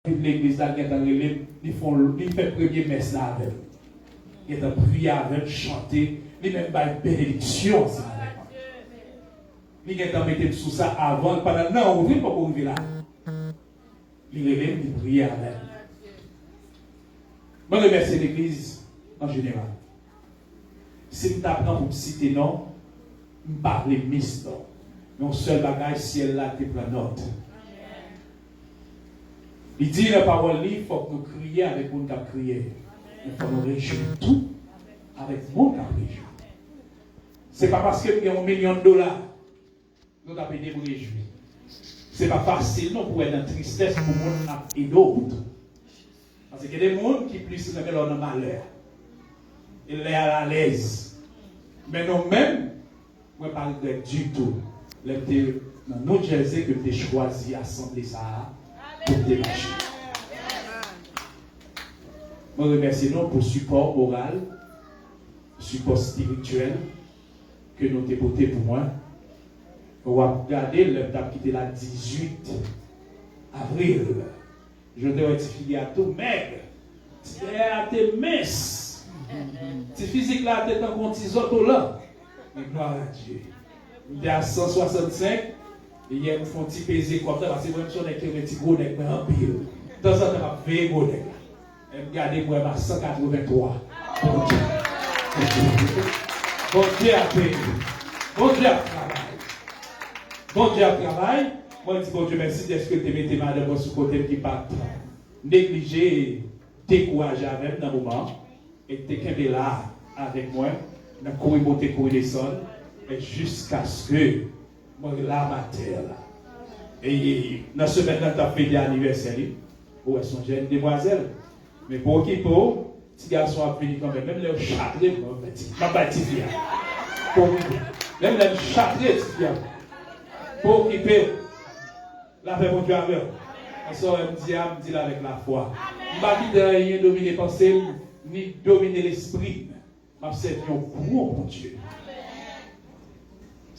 l'église là, ils fait premier messe là avec. Ils ont prié avec, chanté, ils même pas une bénédiction. Ils ont mis sous ça avant, pendant non, on ne pas arriver là. Ils révèlent, ils prient avec. Je remercie l'église en général. Si je t'apprends pour citer non, je parle mist. Mais un seul bagage, si elle là, tu prends note. Il dit la parole, il faut que nous crions avec mon cap crier. Il faut nous réjouir tout avec mon cap réjouir. Ce n'est pas parce qu'il y a $1 million nous avons été pour réjouir. Ce n'est pas facile non pour être dans la tristesse pour mon et d'autres. Parce qu'il y a des gens qui plus se mettent dans le malheur. Ils sont à l'aise. Mais nous-mêmes, on ne parle pas du tout. Dans notre Jersey que tu as choisi d'assembler ça pour te marcher. Je remercie nous pour le support oral, support spirituel que nous avons porté pour moi. On va regarder le temps qui était là 18 avril. Je te rectifie à tout maigre. Tu es mince. Tu physique là, tu es en contisoto là. Mais gloire à Dieu. Il est à 165. Et hier, nous font un petit pesé comme ça. Parce que moi, je suis un petit gros nec, mais en pile. De temps en temps, je vais gros nec. Et regardez, moi, à 183. Bon Dieu. Bon Dieu a payé. Bon Dieu a travaillé. Bon Dieu a travaillé. Moi, je dis, bon Dieu, merci de ce que tu mettez tes mains devant ce côté qui part. Négliger, décourager avec dans le moment. Et tu es là avec moi. Dans le courir, monter, courir, descendre. Et jusqu'à ce que moi, là, ma terre, là. Et dans ce moment, tu as fait des anniversaires. Où elles sont jeunes demoiselles. Mais pour qui, pour, petit garçon a fini quand même. Même les châtrés, ma petite fille. Même les châtrés, petite fille. Pour qui peut. La paix, mon Dieu, avec. Et ça, elle me dit là avec la foi. Je ne vais pas quitter rien dominer la pensée, ni dominer l'esprit. Je vais servir un gros bon Dieu.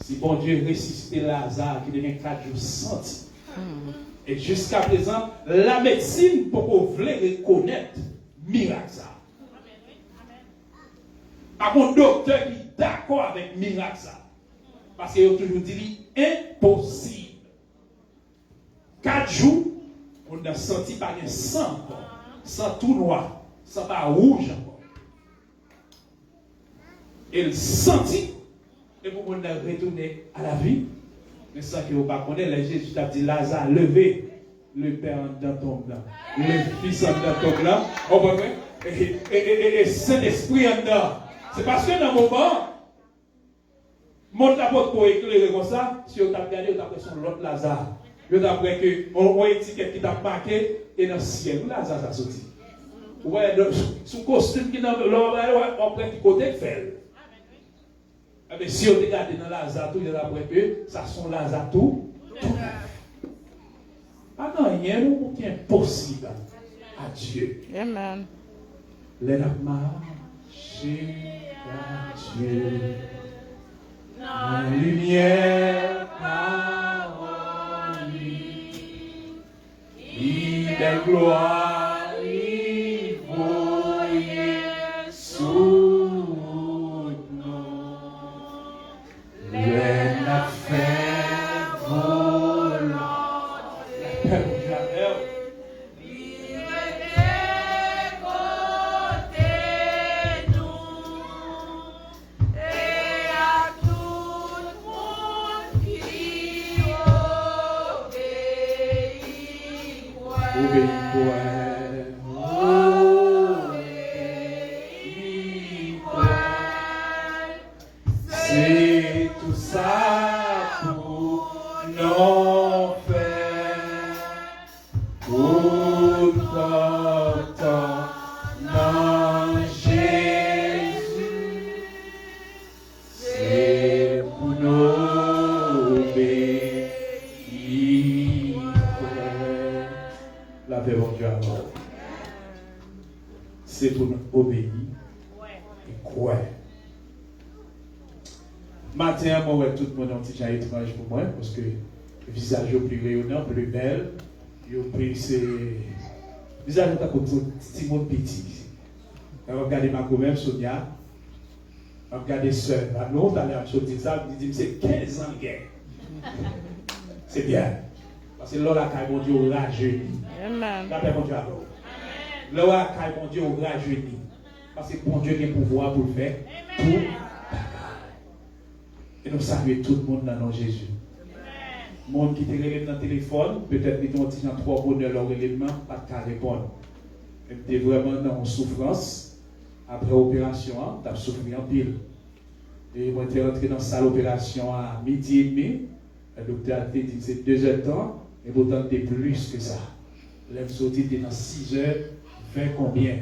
Si bon Dieu ressuscite Lazare qui devient 4 jours sans. Et jusqu'à présent, la médecine pour qu'on voulait reconnaître miracle ça. Par contre, docteur qui est d'accord avec miracle ça. Parce qu'il a toujours dit impossible. 4 jours, on a senti par un sang, sans tout noir, sans pas rouge encore. Et il sentit, et pour qu'on a retourné à la vie, mais sans que vous ne connaissez, Jésus a dit Lazare, levez le Père dans ton blanc, le Fils dans ton blanc, et Saint-Esprit en dedans. C'est parce que dans le moment, mon apôtre pour éclairer comme ça, si on t'a regardé, on t'a pris son l'autre Lazare. Vous avez que on étiquette qui t'a marqué et dans le ciel, où Lazare a sorti. Ouais, son costume qui est dans l'homme, on prend du côté de fer. Mais si on regarde dans Lazare, tout, il y a que ça sont Lazare tout. Ah non, il y a rien qui est impossible à Dieu. Amen. Les marcher à Dieu. La lumière par lui, belle gloire, il voyait sous nous. La fête volante. C'est tout ça pour nos faire, pour portant dans Jésus, c'est pour nous obéir. La paix, mon Dieu, alors. C'est pour nous obéir et quoi. Matin, moi, tout le monde a un petit étrange pour moi, parce que le visage est plus rayonnant, plus belle. Il a pris Visage nous comme petit monde petit. On va regarder ma même Sonia. On va regarder soeur. Nous, on allait à dire ça, on dit c'est 15 ans guerre. C'est bien. Parce que là, la caille, mon Dieu, on rajeunit. La paix, mon Dieu, alors. Là, la caille, mon Dieu, on rajeunit. Parce que bon Dieu a le pouvoir pour le faire. Tout. Et nous saluons tout le monde dans le nom de Jésus. Le monde qui te relève dans le téléphone, peut-être que tu as 3 bonheurs leur relèvement, pas de répondre. Tu es vraiment dans une souffrance. Après l'opération, tu as souffert en pile. Et moi, tu es rentré dans la salle d'opération à midi et demi. Le docteur a dit que c'est 2 heures de temps. Et pourtant, tu es plus que ça. L'homme sorti, tu es dans 6 heures, 20 combien?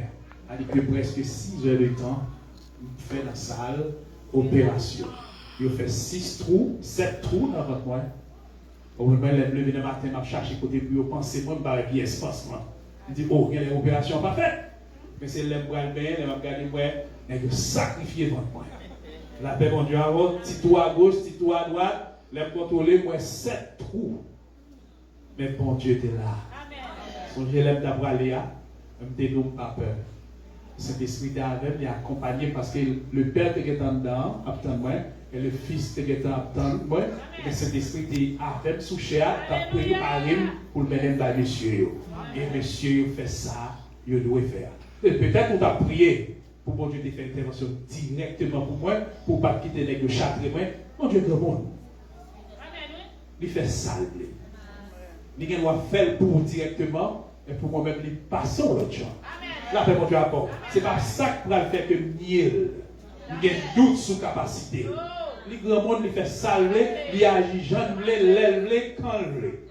Il dit que presque 6 heures de temps, il fait la salle d'opération. Il fait 6 trous, 7 trous dans votre mois. Au moment où il levé le matin, il cherché côté puis il pensait moi par bien espace. Il dit oh, il y a une opération pas faite. Mais c'est l'homme bras bien, il m'a regardé moi, il a sacrifié votre mois. La paix mon Dieu à haut, petit trou à gauche, petit trou à droite, l'homme contrôlé moi 7 trous. Mais bon Dieu était là. Son Dieu l'aime d'avoir Léa, il me dit pas peur. Saint-Esprit d'Avem est accompagné parce que le Père qui est en dedans, attend moi, et le Fils qui est en dedans, moi, et le Saint-Esprit est avec sous chair, tu as prié par lui pour le mettre dans monsieur. Et monsieur fait ça, il doit faire. Et peut-être qu'on t'a prié pour bon Dieu te faire intervention directement pour moi, pour ne pas quitter les châtres moi. Mon Dieu, grand monde. Il fait ça, il doit faire pour directement, et pour moi-même, il passe sur l'autre champ. La paix, mon Dieu, rapport. Ce n'est pas ça qui va faire que miel. Il y a un doute sur capacité. Les grands monde, il fait salver, il agit, j'en l'ai, quand l'ai.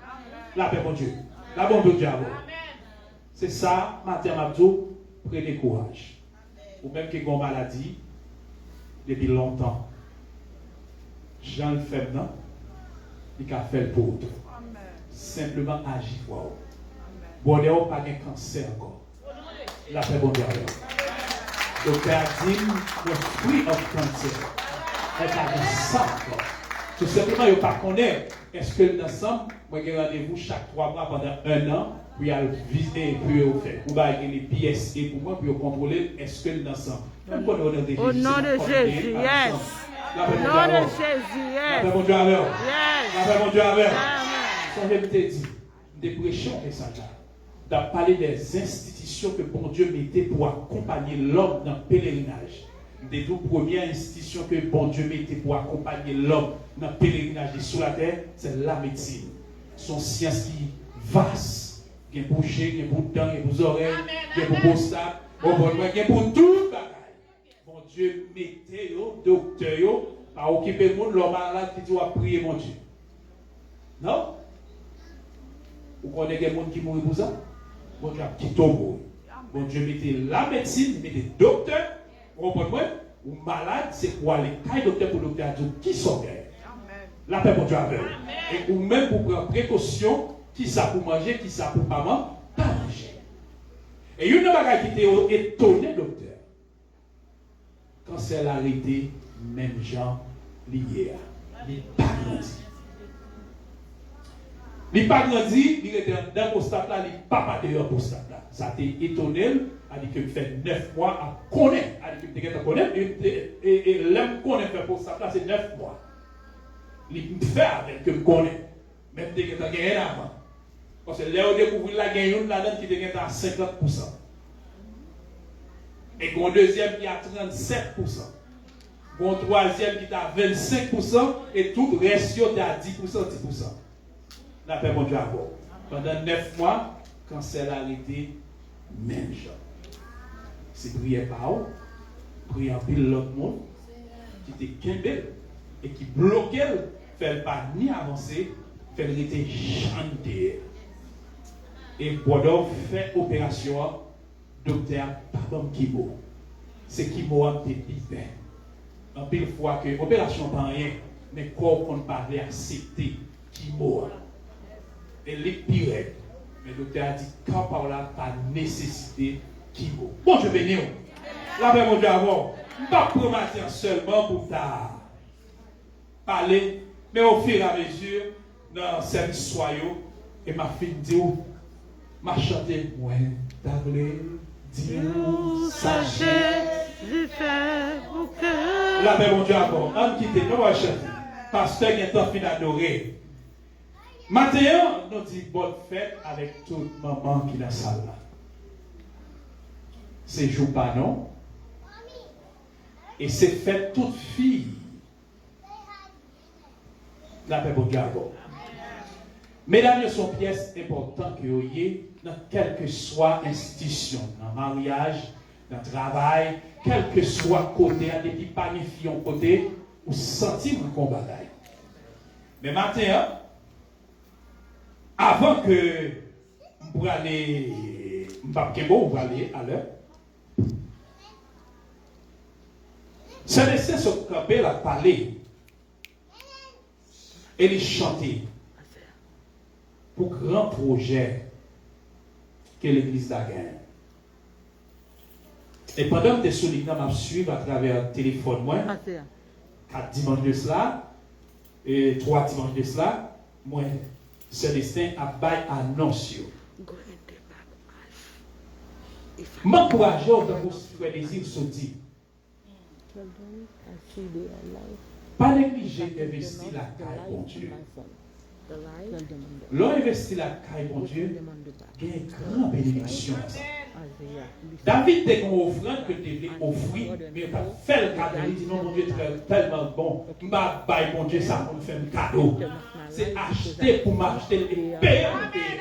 La paix, mon Dieu. La bonne Dieu, avant. C'est ça, Mathieu Mabdou, prenez courage. Ou même qui ont maladie, depuis longtemps. Jean le fait maintenant, il a fait pour vous. Simplement agir pour vous. Bon, il n'y a pas de cancer encore. La paix, bon Dieu. Donc, il a dit, le fruit of cancer est avec ça. Tout simplement, il ne pas connaître. Est-ce que l'ensemble, moi, j'ai rendez-vous chaque 3 mois pendant 1 an, puis à visiter, puis au fait. Vous avez les pièces et pour moi, puis contrôler, est-ce que l'ensemble. Au nom de Jésus. Au nom de Jésus, yes. Au nom de Jésus, yes. La paix, bon Dieu, alors. Yes. La paix, bon Dieu, alors. Son je t'ai dit, dépression et ça là. D'en parler des institutions que bon Dieu mettait pour accompagner l'homme dans le pèlerinage. Des 2 premières institutions que bon Dieu mettait pour accompagner l'homme dans le pèlerinage sur la terre, c'est la médecine. Son science qui vaste. Il y a pour boucher, il y a pour dents, il y a pour oreilles, il y a pour prostate, il y a pour tout bagaille. Bon Dieu mettait les docteurs à occuper le monde, l'homme malade qui doit prier mon Dieu. Non? Vous connaissez des gens qui mourent pour ça? Bon Dieu a qui tombe. Bon Dieu mettait la médecine, il mettait docteur. Vous comprenez? Ou malade, c'est pour aller à docteur pour le docteur dire qui sont guéris. La paix pour Dieu avec. Et ou même pour prendre précaution, qui ça pour manger, qui ça pour pas manger. Et une bagaille qui était étonné, docteur. Quand c'est l'arrêté, même gens liés à. Il n'a pas grandi. Il n'a pas grandi, il était dans le prostate là, il n'a pas battu dans le prostate là. Ça t'a étonné, il a dit qu'il fait 9 mois à connaître. Il a dit qu'il te connaître, et l'homme qu'on a fait prostate là, c'est 9 mois. Il fait avec que je connais. Même si tu as gagné avant. Parce que là, on découvre la gagne là-dedans qui est à 50%. Et qu'on deuxième qui est à 37%. Qu'on troisième qui est à 25%. Et tout le reste est à 10%. La paix, mon Dieu, à bord. Pendant 9 mois, quand c'est l'arrêté, même chose. C'est prier par eux, prier en pile l'autre monde, qui était québé et qui bloquait, fait pas ni avancer, fait était chanter. Et Bordeaux fait opération, docteur Pardon Kimo. C'est Kimo a été pipé. En pile fois que opération pas rien, mais quoi qu'on parle accepter Kimo. Et les pires, mais le docteur a dit quand par là, pas nécessité Kimo. Bon, je vais venir. La paix, mon Dieu, avant. Pas pour matin seulement pour tard. Parler, mais au fur et à mesure, dans cette soyaux, et ma fille dit, m'a chanté, moi, d'ablé, Dieu, Sachez, j'ai fait au cœur. La paix, mon Dieu, encore. On quitte, nous allons chanter. Pasteur, il y a temps fin d'adorer. Maintenant, nous disons bonne fête avec toute maman qui est dans la salle. C'est jour pas non. Et c'est fête toute fille. La paix, mon Dieu, encore. Mesdames, sont pièces importantes que vous ayez dans quelle que soit institution, dans le mariage, dans le travail, quel que soit côté, à des petits panifiés côté, ou sentir un combat. Mais maintenant, avant que vous aller, vous aller à l'heure, c'est laisser se camper la parler et les chanter pour grand projet que l'Église a gagné. Et pendant que tu es souligné, je vais suivre à travers le téléphone, moi, 4 dimanches de cela, et 3 dimanches de cela, moi, Célestin a bail annonce. Je m'encourage à vous faire des îles saudi. Pas négliger d'investir la caille, bon Dieu. L'on investit la caille, bon Dieu, il y a une grande bénédiction. David était une offrande que tu devais offrir, mais tu as fait le cadeau. Il dit non, mon Dieu, tu es tellement bon. Je vais bon Dieu, ça pour me faire un cadeau. C'est acheter pour m'acheter et payer pour payer.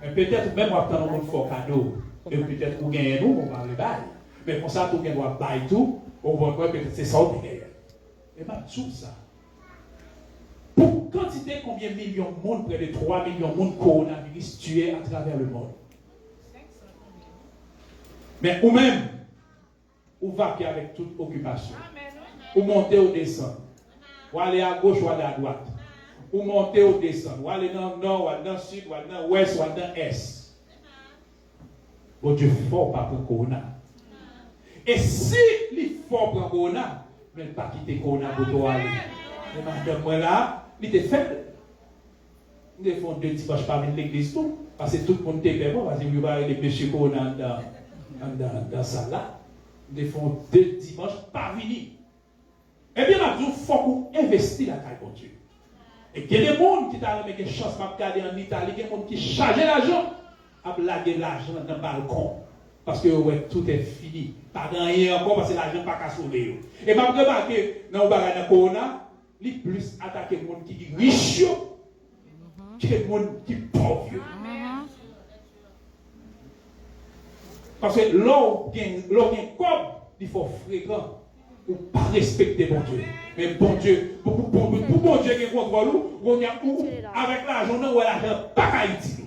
Et peut-être même on va un fort cadeau. Et peut-être vous gagnez nous, on va le bail. Mais pour ça, tout le monde va bailler tout. On va voir que c'est ça qui gagne. Et ma tout ça. Pour quantité, combien de millions de monde, près de 3 millions de monde coronavirus tués à travers le monde. Mais ou même, ou vaquer avec toute occupation. Ou monter ou descendre. Ou aller à gauche ou aller à droite. Ou monter ou descendre. Ou aller dans le nord, ou aller dans le sud, ou aller dans l'ouest, ou aller dans l'est. Bon Dieu, fort pas pour Corona. Et si il faut pour Corona, mais pas quitter Corona pour toi aller. Et madame, moi là, il était faible. Ils font 2 dimanches parmi l'église tout. Parce que tout le monde était bon. Parce que vous voyez les péchés Corona dans ça là. Ils font 2 dimanches par venir. Eh bien, il faut qu'on investisse la caille pour Dieu. Et il y a des gens qui ont des chances de regarder en Italie, il y a des gens qui chargent l'argent, à blaguer l'argent dans le balcon. Parce que ouais, tout est fini. Pas rien encore parce que l'argent n'est pas qu'à sauver. Et je remarque que dans le Corona, il est plus attaqué les gens qui sont riches que les gens qui sont pauvres. Parce que l'or qui est comme, il faut fréquent. Ou pas respecter bon Dieu. Mais bon Dieu, pour bon Dieu qui contrôle, avec l'argent, on a l'argent pas qu'à utiliser.